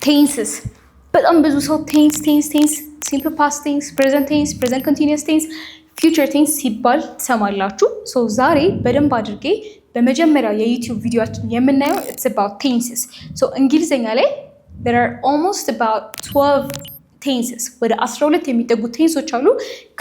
ቴንስስ በጣም ብዙ ሰው ቴንስ ሲምፕል ፓስት ቴንስ ፕሬዘንት ኮንቲኒየስ ቴንስ ፊውቸር ቴንስ ሲባል ትሰማላችሁ። ሶ ዛሬ በደንብ አድርጌ በመጀመሪያው የዩቲዩብ ቪዲዮችን የምናየው it's about tenses። ሶ እንግሊዘኛ ላይ there are almost about 12 tenses ወደ 12 የሚጠጉ ቴንሶች አሉ።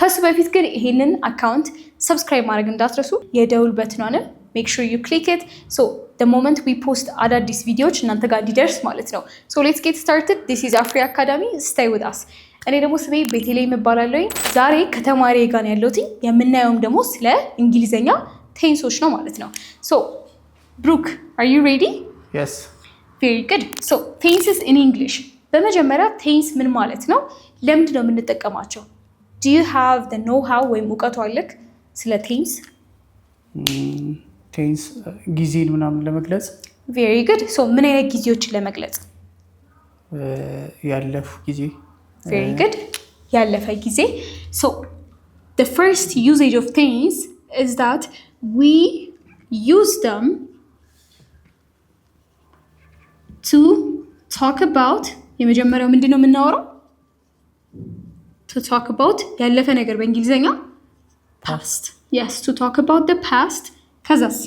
ከሱ በፊት ግን ይሄንን አካውንት ሰብስክራይብ ማድረግ እንዳትረሱ፣ የደውል በትኗንም make sure you click it so the moment we post አዳዲስ ቪዲዮዎች እናንተ ጋር እንዲደርስ ማለት ነው። so let's get started. This is Afri Academy. Stay with us. እኔ ደግሞ ስሜ ቤቴሌም እባላለሁ። ዛሬ ከተማሪ ጋር ያለሁት የምናየውም ደግሞ ስለ እንግሊዘኛ ቴንሶች ነው ማለት ነው። so Brooke, are you ready? Yes. Very good. so tenses in English. በመጀመሪያ ቴንስ ምን ማለት ነው? ለምንድን ነው የምንጠቀማቸው? do you have the know how ወይም እውቀቱ አለክ ስለ ቴንስ? ቴንስ ጊዜን ምናምን ለመግለጽ። very good. so ምን አይነት ጊዜዎችን ለመግለጽ? ያለፉ ጊዜ። very good. ያለፈ ጊዜ. so the first usage of tense is that we use them to talk about የመጀመሪያው ምንድነው የምናወራው? to talk about ያለፈ ነገር በእንግሊዘኛ past. yes, to talk about the past. ከዛስ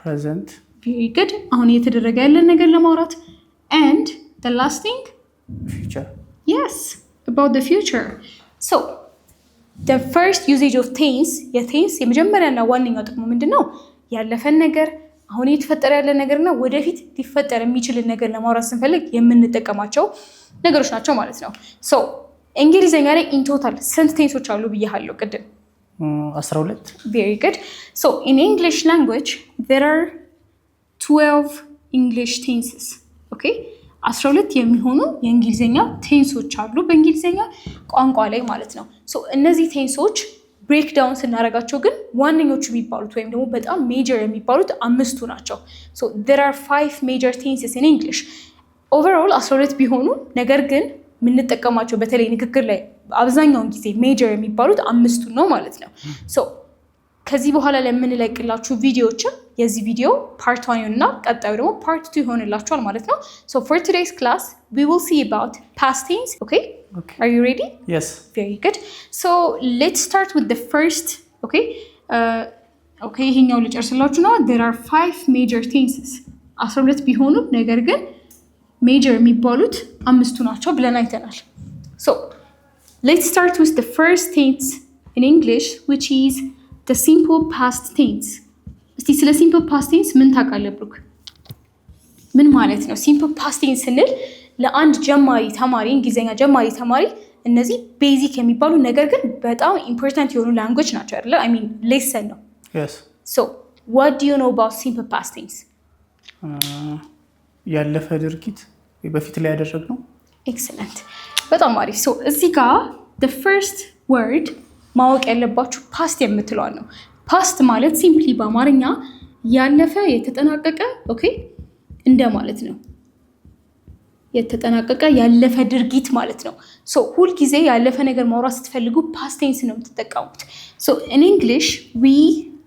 present. very good. አሁን እየተደረገ ያለን ነገር ለማውራት. and the last thing future. yes, about the future. so the first usage of tense የቴንስ የመጀመሪያና ዋነኛው ጥቅሙ ምንድነው? ያለፈን ነገር አሁን እየተፈጠረ ያለ ነገርና ወደፊት ሊፈጠር የሚችል ነገር ለማውራት ስንፈልግ የምንጠቀማቸው ነገሮች ናቸው ማለት ነው። so እንግሊዘኛ ላይ in total ስንት ቴንሶች አሉ ብያለሁ ቅድም? 12. very good. so in English language there are 12 English tenses. okay 12 የሚሆኑ የእንግሊዘኛ ቴንሶች አሉ በእንግሊዘኛ ቋንቋ ላይ ማለት ነው። so እነዚህ ቴንሶች ብሬክ ዳውን ስናደርጋቸው ግን ዋነኞቹ የሚባሉት ወይም ደግሞ በጣም ሜጀር የሚባሉት አምስቱ ናቸው። so there are 5 major tenses in English. overall 12 ቢሆኑ ነገር ግን የምንጠቀማቸው በተለይ ንግግር ላይ አብዛኛውን ጊዜ ሜጀር የሚባሉት አምስቱ ነው ማለት ነው። so ከዚህ በኋላ ለምንለቅላችሁ ቪዲዮዎችም የዚህ ቪዲዮ ፓርት 1 እና ቀጣዩ ደግሞ ፓርት 2 ይሆንላችኋል ማለት ነው። so for today's class we will see about past tense. okay are you ready? yes. very good. so let's start with the first. okay ይሄኛው ልጨርስላችሁ ነው። there are 5 major tenses 12 ቢሆኑ ነገር ግን ሜጀር የሚባሉት አምስቱ ናቸው ብለን አይተናል። so let's start with the first tense in English which is the simple past tense. እስቲ ስለ simple past tense ምን ታውቃለህ ብሩክ? ምን ማለት ነው simple past tense ስንል? ለአንድ ጀማሪ ተማሪ እንግሊዘኛ ጀማሪ ተማሪ እነዚህ ቤዚክ የሚባሉ ነገር ግን በጣም ኢምፖርታንት የሆኑ ላንጉዌጅ ናቸው አይደል? I mean lesson ነው። yes. so what do you know about simple past tense? ያለፈ ድርጊት በፊት ላይ ያደረግነው። excellent በጣም አሪፍ። so እዚህ ጋር the first word ማወቅ ያለባችሁ ፓስት የምትለው ነው። ፓስት ማለት ሲምፕሊ በአማርኛ ያለፈ የተጠናቀቀ ኦኬ እንደ ማለት ነው። የተጠናቀቀ ያለፈ ድርጊት ማለት ነው። so ሁል ጊዜ ያለፈ ነገር ማውራት ስትፈልጉ ፓስት ቴንስ ነው የምትጠቀሙት። so in English we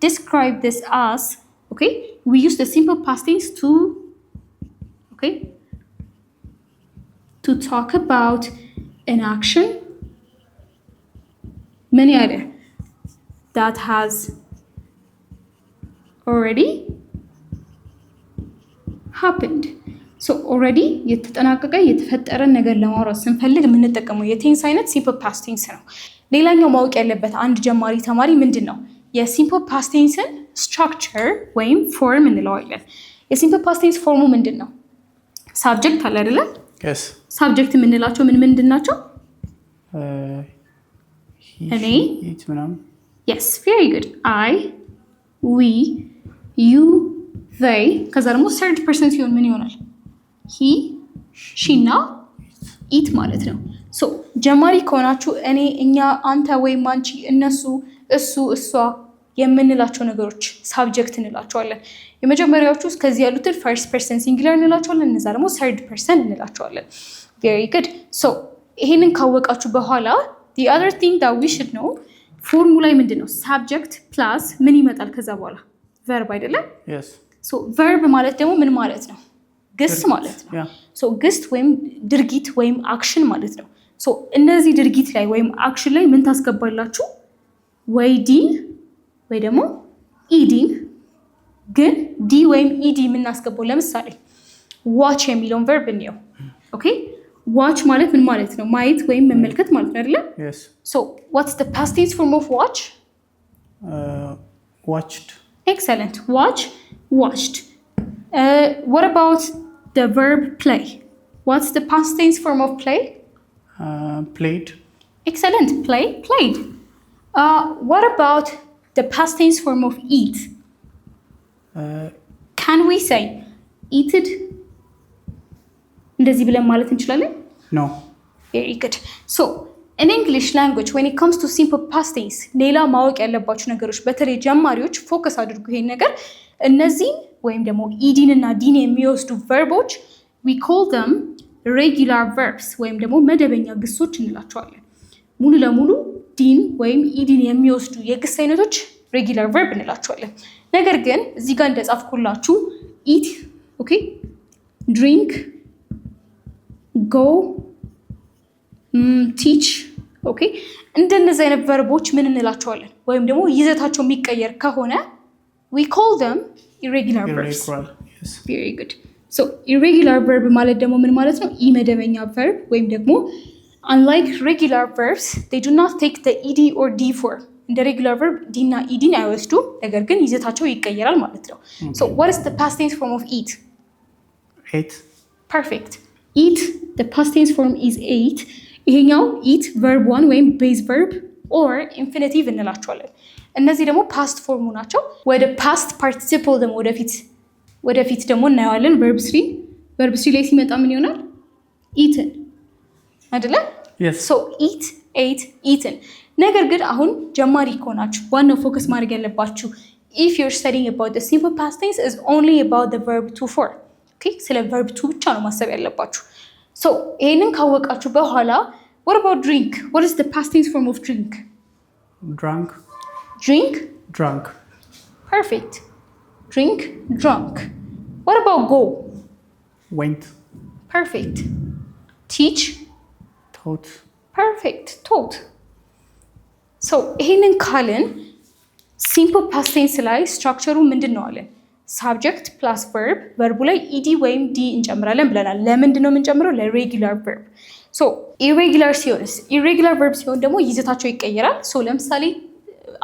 describe this as okay we use the simple past tense to talk about an action many other that has already happened. so already የተጠናቀቀ የተፈጠረ ነገር ለማውራት ስንፈልግ የምንጠቀመው የቴንስ አይነት simple past tense ነው። ሌላኛው ማወቅ ያለበት አንድ ጀማሪ ተማሪ ምንድነው የsimple past tenseን structure ወይም form እንለዋለን። የsimple past tense ፎርሙ ምንድነው? subject አለ አይደለ? yes. subject የምንላቸው ምን ናቸው? እኔ it ምናምን። yes very good. I we you they ከዛ ደግሞ third person ሲሆን ምን ይሆናል? he she እና it ማለት ነው። so ጀማሪ ከሆናችሁ እኔ እኛ አንተ ወይም አንቺ እነሱ እሱ እሷ የምንላቸው ነገሮች ሳብጀክት እንላቸዋለን። የመጀመሪያዎቹ ከዚህ ያሉትን ፈርስት ፐርሰን ሲንጉላር እንላቸዋለን። እነዛ ደግሞ ሰርድ ፐርሰን እንላቸዋለን። very good. so ይሄንን ካወቃችሁ በኋላ the other thing that we should know ፎርሙላ ምንድነው? ሳብጀክት ፕላስ ምን ይመጣል ከዛ በኋላ? ቨርብ አይደለም? yes. so verb ማለት ደግሞ ምን ማለት ነው? ግስ ማለት ነው። ሶ ግስ ወይም ድርጊት ወይም አክሽን ማለት ነው። ሶ እነዚህ ድርጊት ላይ ወይም አክሽን ላይ ምን ታስገባላችሁ? ወይ ዲን ወይ ደግሞ ኢዲን። ግን ዲ ወይም ኢዲ የምናስገባው ለምሳሌ ዋች የሚለውን ቨርብ እንየው። ኦኬ ዋች ማለት ምን ማለት ነው? ማየት ወይም መመልከት ማለት ነው አይደለ? ሶ ዋትስ ዘ ፓስት ቴንስ ፎርም ኦፍ ዋች? ዋችድ። ኤክሰለንት። ዋች ዋችድ። what about the verb play? What's the past tense form of play? Played. Excellent. Play, played. What about the past tense form of eat? Can we say eated? እንደዚህ ብለን ማለት እንችላለን? No. Very good. So in English language when it comes to simple past tense ሌላ ማወቅ ያለባችሁ ነገሮች በተለይ ጀማሪዎች ፎከስ አድርጉ ይሄን ነገር። እነዚህ ወይም ደግሞ ኢዲን እና ዲን የሚወስዱ ቨርቦች we call them regular verbs ወይም ደግሞ መደበኛ ግሶች እንላቸዋለን። ሙሉ ለሙሉ ዲን ወይም ኢዲን የሚወስዱ የግስ አይነቶች regular verb እንላቸዋለን። ነገር ግን እዚህ ጋር እንደጻፍኩላችሁ eat, okay, drink, go, teach, okay እንደነዚህ አይነት ቨርቦች ምን እንላቸዋለን? ወይም ደግሞ ይዘታቸው የሚቀየር ከሆነ we call them irregular verbs. Yes. Very good. So irregular verb ማለት ደግሞ ምን ማለት ነው? ኢመደበኛ verb ወይም ደግሞ unlike regular verbs they do not take the ed or d form. እንደ regular verb d እና ed አይወስዱ፣ ነገር ግን ይዘታቸው ይቀየራል ማለት ነው። So what is the past tense form of eat? Ate. Perfect. Eat, the past tense form is ate. ይሄኛው eat verb 1 ወይም base verb or infinitive እንላቸዋለን። እነዚህ ደግሞ ፓስት ፎርሙ ናቸው። ወደ ፓስት ፓርቲሲፕል ደግሞ ወደፊት ደግሞ እናየዋለን። verb 3 ላይ ሲመጣ ምን ይሆናል? eaten አይደለ? Yes. So eat, ate, eaten። ነገር ግን አሁን ጀማሪ ከሆናችሁ ዋናው ፎከስ ማድረግ ያለባችሁ if you're studying about the simple past tense is only about the verb to 4. Okay? ስለ verb to ብቻ ነው ማሰብ ያለባችሁ። So ይሄንን ካወቃችሁ በኋላ what about drink? What is the past tense form of drink? Drunk. Drink? Drunk. Perfect. Drink, drunk. What about go? Went. Perfect. Teach? Taught. Perfect. Taught. So ይሄንን ካልን simple past tense ላይ ስትራክቸሩ ምንድን ነው አለን? subject plus verb verb ላይ ed ወይም d እንጨምራለን ብለናል። ለምንድን ነው የምንጨምረው? ለሬጉላር verb። so irregular ሲሆንስ? irregular verb ሲሆን ደግሞ ይዘታቸው ይቀየራል። so ለምሳሌ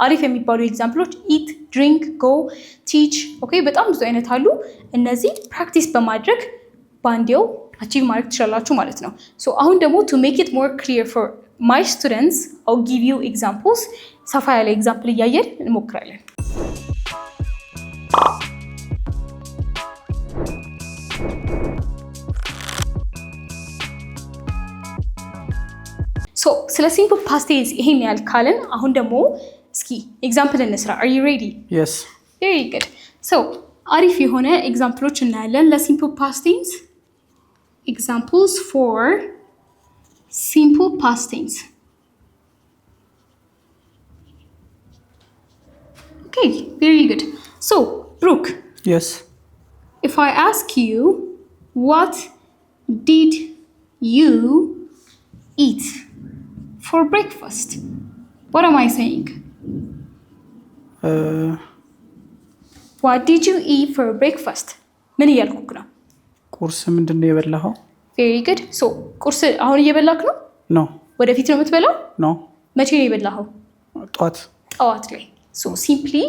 አሪፍ የሚባሉ ኤግዛምፕሎች ኢት፣ ድሪንክ፣ ጎ፣ ቲች። ኦኬ በጣም ብዙ አይነት አሉ። እነዚህ ፕራክቲስ በማድረግ ባንዴው አቺቭ ማድረግ ትችላላችሁ ማለት ነው። ሶ አሁን ደግሞ to make it more clear for my students I'll give you examples። ሰፋ ያለ ኤግዛምፕል እያየን እንሞክራለን። ሶ ስለ ሲምፕል ፓስት ቴንስ ይሄን ያህል ካልን አሁን ደግሞ እስኪ ኤግዛምፕል እንስራ። Are you ready? Yes. Very good. So አሪፍ የሆነ ኤግዛምፕሎች እናያለን ለሲምፕል ፓስት ቴንስ። Examples for simple past tense. Okay, very good. So, Brooke. Yes. If I ask you, what did you eat for breakfast? What am I saying? What did you eat for breakfast? ምን እያልኩክ ነው? ቁርስ ምንድን ነው የበላኸው? Very good. So ቁርስ አሁን እየበላክ ነው? No. ወደፊት ነው የምትበላው? No. መቼ ነው የበላኸው? ጠዋት ላይ። So simply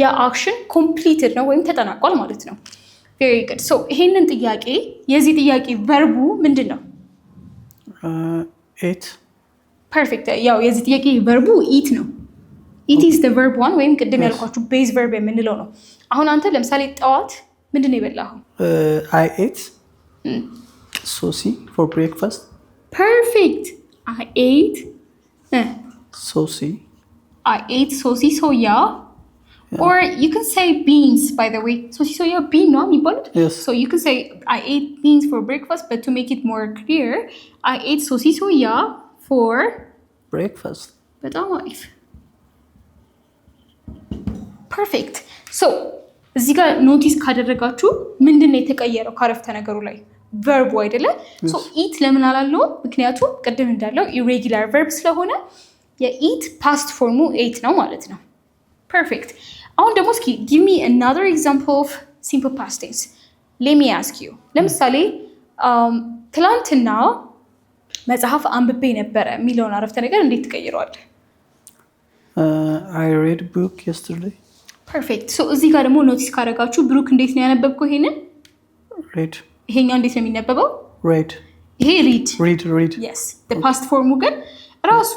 የአክሽን completed ነው ወይም ተጠናቋል ማለት ነው። Very good. So ይሄንን ጥያቄ የዚህ ጥያቄ ቨርቡ ምንድን ነው? ate. Perfect. ያው የዚህ ጥያቄ ቨርቡ eat ነው። It is the verb 1 ወይም ቅድም ያልኳችሁ base verb የምንለው ነው። አሁን አንተ ለምሳሌ ጠዋት ምንድን ነው የበላኸው? I ate saucy for breakfast. Perfect. I ate saucy. I ate saucy soya. Yeah. Or you can say beans, by the way. Saucy soya bean, no? Yes. So you can say I ate beans for breakfast, but to make it more clear, I ate saucy soya for breakfast. በጣም አሪፍ። Perfect. So እዚህ ጋር ኖቲስ ካደረጋችሁ ምንድነው የተቀየረው ካረፍተ ነገሩ ላይ ቨርቡ አይደለ? ሶ ኢት ለምን አላለው? ምክንያቱም ቅድም እንዳለው ኢሬጉላር ቨርብ ስለሆነ የኢት ፓስት ፎርሙ ኤት ነው ማለት ነው። ፐርፌክት። አሁን ደግሞ እስኪ ጊቭ ሚ another example of simple past tense. let me ask you ለምሳሌ ትላንትና መጽሐፍ አንብቤ ነበረ የሚለውን አረፍተ ነገር እንዴት ትቀይረዋለህ? I read a book yesterday. ፐርፌክት። ሶ እዚህ ጋር ደግሞ ኖቲስ ካደረጋችሁ ብሩክ እንዴት ነው ያነበብከው? ይሄንን read ይሄኛው እንዴት ነው የሚነበበው? read ይሄ read yes the past ፎርሙ ግን ራሱ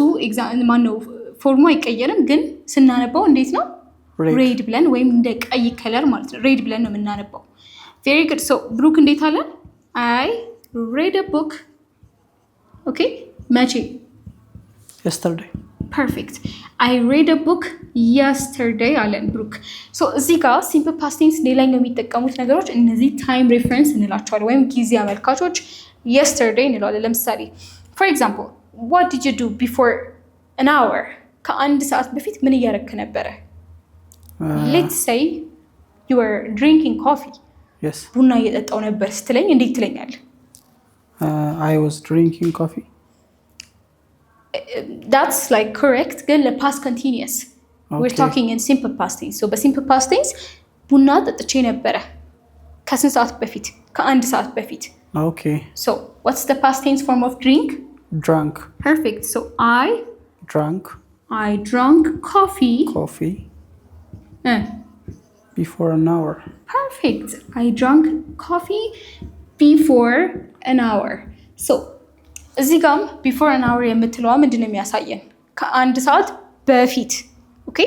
ማነው ፎርሙ አይቀየርም፣ ግን ስናነበው እንዴት ነው? read ብለን ወይም እንደ ቀይ ከለር ማለት ነው read ብለን ነው የምናነበው። very good. so ብሩክ እንዴት አለ? I read a book. okay መቼ? yesterday. perfect. I read a book yesterday አለን ብሩክ። ሶ እዚህ ጋር ሲምፕል ፓስት ቴንስ ሌላኛው የሚጠቀሙት ነገሮች እነዚህ ታይም ሬፈረንስ እንላቸዋለን ወይም ጊዜ አመልካቾች yesterday እንለዋለን። ለምሳሌ for example what did you do before an hour? ከአንድ ሰዓት በፊት ምን እያደረክ ነበረ? let's say you were drinking coffee. yes. ቡና እየጠጣው ነበር ስትለኝ እንዴት ትለኛለህ? I was drinking coffee. that's like correct, ግን ለpast continuous we're talking in simple past tense. so በsimple past tense ቡና ጠጥቼ ነበረ ከስንት ሰዓት በፊት? ከአንድ ሰዓት በፊት። okay. so what's the past tense form of drink? drunk. perfect. so I drank coffee before an hour. perfect. I drank coffee before an hour. so እዚህ ጋም before an hour የምትለዋ ምንድነው የሚያሳየን? ከአንድ ሰዓት በፊት። ኦኬ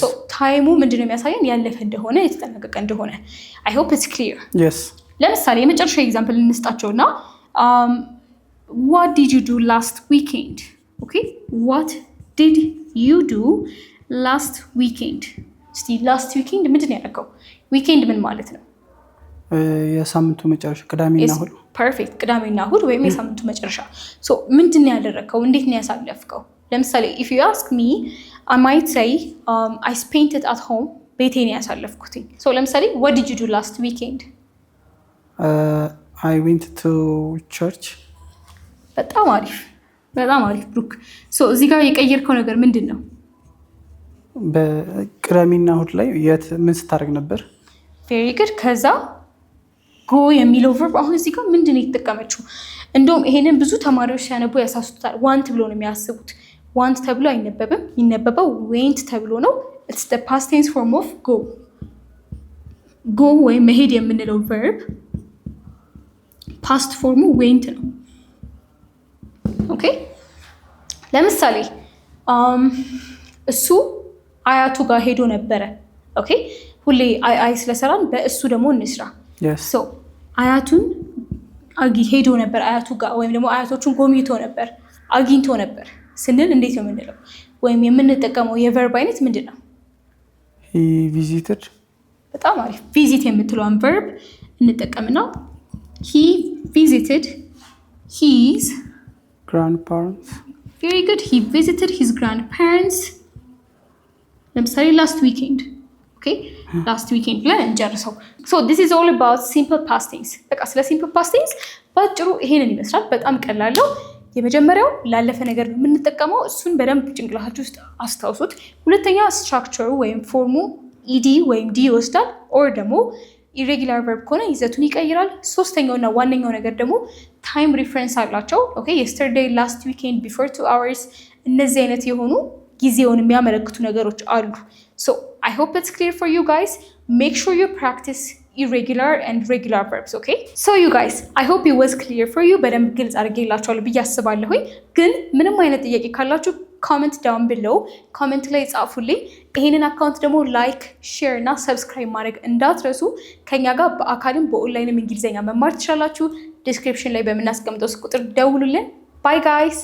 so ታይሙ ምንድነው የሚያሳየን? ያለፈ እንደሆነ የተጠናቀቀ እንደሆነ። I hope it's clear. yes. ለምሳሌ የመጨረሻ ኤግዛምፕል እንስጣቸውና what did you do last weekend? okay what did you do last weekend? እስቲ last weekend ምንድነው ያደረገው? weekend ምን ማለት ነው? የሳምንቱ መጨረሻ ቅዳሜና እሁድ። ፐርፌክት። ቅዳሜና እሁድ ወይም የሳምንቱ መጨረሻ። ሶ ምንድን ነው ያደረከው? እንዴት ነው ያሳለፍከው? ለምሳሌ if you ask me I might say I spent it at home. ቤቴ ነው ያሳለፍኩት። ሶ ለምሳሌ what did you do last weekend? I went to church. በጣም አሪፍ ብሩክ። ሶ እዚህ ጋር የቀየርከው ነገር ምንድን ነው? በቅዳሜና እሁድ ላይ ምን ስታደርግ ነበር? ቬሪ ጉድ። ከዛ ጎ የሚለው ቨርብ አሁን እዚህ ጋር ምንድን ነው የተጠቀመችው? እንደውም ይሄንን ብዙ ተማሪዎች ሲያነቡ ያሳስቱታል። ዋንት ብሎ ነው የሚያስቡት። ዋንት ተብሎ አይነበብም። የሚነበበው ዌንት ተብሎ ነው። ኢትስ ዘ ፓስት ቴንስ ፎርም ኦፍ ጎ። ጎ ወይም መሄድ የምንለው ቨርብ ፓስት ፎርሙ ዌንት ነው። ኦኬ ለምሳሌ እሱ አያቱ ጋር ሄዶ ነበረ። ኦኬ ሁሌ አይ ስለሰራን በእሱ ደግሞ እንስራ። ሶ አያቱን ሄዶ ነበር አያቱ ጋር፣ ወይም ደግሞ አያቶቹን ጎብኝቶ ነበር፣ አግኝቶ ነበር ስንል እንዴት ነው የምንለው? ወይም የምንጠቀመው የቨርብ አይነት ምንድን ነው? he visited። በጣም አሪፍ። ቪዚት የምትለውን ቨርብ እንጠቀምና he visited his grandparents. very good. he visited his grandparents. ለምሳሌ last weekend. okay last weekend ብለን እንጨርሰው። so this is all about simple past tense። በቃ ስለ simple past tense ባጭሩ ይሄንን ይመስላል። በጣም ቀላል ነው። የመጀመሪያው ላለፈ ነገር ነው የምንጠቀመው። እሱን በደንብ ጭንቅላታችሁ ውስጥ አስታውሱት። ሁለተኛ ስትራክቸሩ ወይም ፎርሙ ኢዲ ወይም ዲ ይወስዳል፣ ኦር ደግሞ ኢሬጉላር ቨርብ ከሆነ ይዘቱን ይቀይራል። ሶስተኛውና ዋነኛው ነገር ደግሞ ታይም ሪፈረንስ አላቸው። ኦኬ yesterday, last weekend, before 2 hours እነዚህ አይነት የሆኑ ጊዜውን የሚያመለክቱ ነገሮች አሉ። so I hope it's clear for you guys. make sure you practice irregular and regular verbs. okay so you guys, I hope it was clear for you. በደንብ ግልጽ አድርጌላችኋለሁ ብዬ አስባለሁኝ። ግን ምንም አይነት ጥያቄ ካላችሁ comment down below comment ላይ ጻፉልኝ። ይሄንን አካውንት ደግሞ ላይክ፣ ሼር እና ሰብስክራይብ ማድረግ እንዳትረሱ። ከኛ ጋር በአካልም በኦንላይንም እንግሊዘኛ መማር ትችላላችሁ። ዲስክሪፕሽን ላይ በምናስቀምጠው ቁጥር ደውሉልን። ባይ ጋይስ።